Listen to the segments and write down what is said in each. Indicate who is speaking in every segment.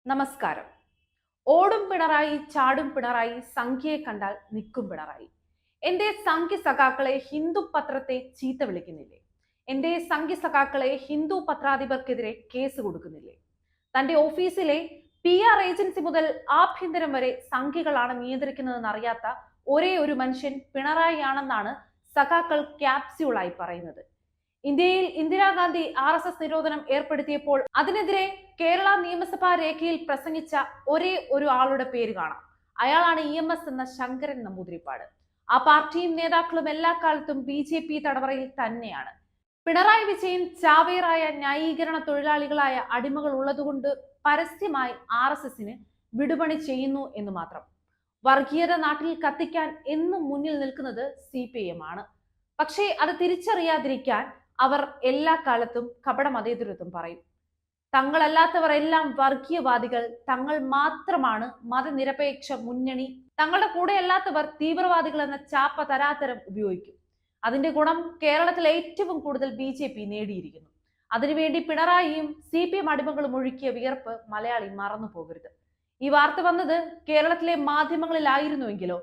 Speaker 1: നമസ്കാരം. ഓടും പിണറായി, ചാടും പിണറായി, സംഖ്യയെ കണ്ടാൽ നിൽക്കും പിണറായി. എന്റെ സംഖ്യ സഖാക്കളെ ഹിന്ദു പത്രത്തെ ചീത്ത വിളിക്കുന്നില്ലേ? എന്റെ സംഖ്യ സഖാക്കളെ ഹിന്ദു പത്രാധിപർക്കെതിരെ കേസ് കൊടുക്കുന്നില്ലേ? തന്റെ ഓഫീസിലെ PR ഏജൻസി മുതൽ ആഭ്യന്തരം വരെ സംഖ്യകളാണ് നിയന്ത്രിക്കുന്നതെന്ന് അറിയാത്ത ഒരേ ഒരു മനുഷ്യൻ പിണറായി ആണെന്നാണ് സഖാക്കൾ ക്യാപ്സ്യൂളായി പറയുന്നത്. ഇന്ത്യയിൽ ഇന്ദിരാഗാന്ധി RSS നിരോധനം ഏർപ്പെടുത്തിയപ്പോൾ അതിനെതിരെ കേരള നിയമസഭാ രേഖയിൽ പ്രസംഗിച്ച ഒരേ ഒരു ആളുടെ പേര് കാണാം. അയാളാണ് EMS എന്ന ശങ്കരൻ നമ്പൂതിരിപ്പാട്. ആ പാർട്ടിയും നേതാക്കളും എല്ലാ കാലത്തും BJP തടവറയിൽ തന്നെയാണ്. പിണറായി വിജയൻ ചാവേറായ ന്യായീകരണ തൊഴിലാളികളായ അടിമകൾ ഉള്ളതുകൊണ്ട് പരസ്യമായി RSSന് വിടുപണി ചെയ്യുന്നു എന്ന് മാത്രം. വർഗീയത നാട്ടിൽ കത്തിക്കാൻ എന്നും മുന്നിൽ നിൽക്കുന്നത് CPM ആണ്. പക്ഷേ അത് തിരിച്ചറിയാതിരിക്കാൻ അവർ എല്ലാ കാലത്തും കപട മതേതരത്വം പറയും. തങ്ങളല്ലാത്തവർ എല്ലാം വർഗീയവാദികൾ, തങ്ങൾ മാത്രമാണ് മതനിരപേക്ഷ മുന്നണി, തങ്ങളുടെ കൂടെ അല്ലാത്തവർ തീവ്രവാദികൾ എന്ന ചാപ്പ തരാതരം ഉപയോഗിക്കും. അതിന്റെ ഗുണം കേരളത്തിൽ ഏറ്റവും കൂടുതൽ BJP നേടിയിരിക്കുന്നു. അതിനുവേണ്ടി പിണറായിയും CPM അടിമകളും ഒഴുക്കിയ വിയർപ്പ് മലയാളി മറന്നു പോകരുത്. ഈ വാർത്ത വന്നത് കേരളത്തിലെ മാധ്യമങ്ങളിലായിരുന്നുവെങ്കിലോ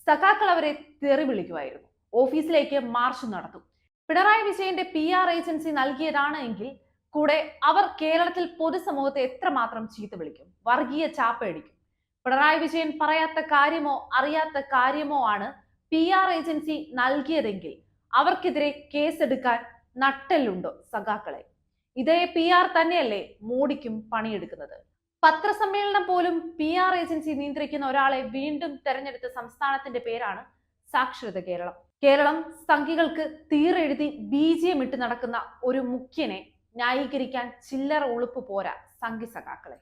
Speaker 1: സഖാക്കൾ അവരെ തെറി വിളിക്കുമായിരുന്നു, ഓഫീസിലേക്ക് മാർച്ച് നടത്തും. പിണറായി വിജയന്റെ PR ഏജൻസി നൽകിയതാണ് എങ്കിൽ കൂടെ അവർ കേരളത്തിൽ പൊതുസമൂഹത്തെ എത്രമാത്രം ചീത്ത വിളിക്കും, വർഗീയ ചാപ്പയടിക്കും. പിണറായി വിജയൻ പറയാത്ത കാര്യമോ അറിയാത്ത കാര്യമോ ആണ് PR ഏജൻസി നൽകിയതെങ്കിൽ അവർക്കെതിരെ കേസെടുക്കാൻ നട്ടെല്ലുണ്ടോ സഖാക്കളെ? ഇതേ PR തന്നെയല്ലേ മോഡിക്കും പണിയെടുക്കുന്നത്? പത്രസമ്മേളനം പോലും PR ഏജൻസി നിയന്ത്രിക്കുന്ന ഒരാളെ വീണ്ടും തെരഞ്ഞെടുത്ത സംസ്ഥാനത്തിന്റെ പേരാണ് സാക്ഷരത കേരളം. കേരളം സംഖ്യകൾക്ക് തീരെഴുതി BGM ഇട്ട് നടക്കുന്ന ഒരു മുഖ്യനെ ന്യായീകരിക്കാൻ ചില്ലറ ഉളുപ്പ് പോരാ സംഘി സഖാക്കളെ.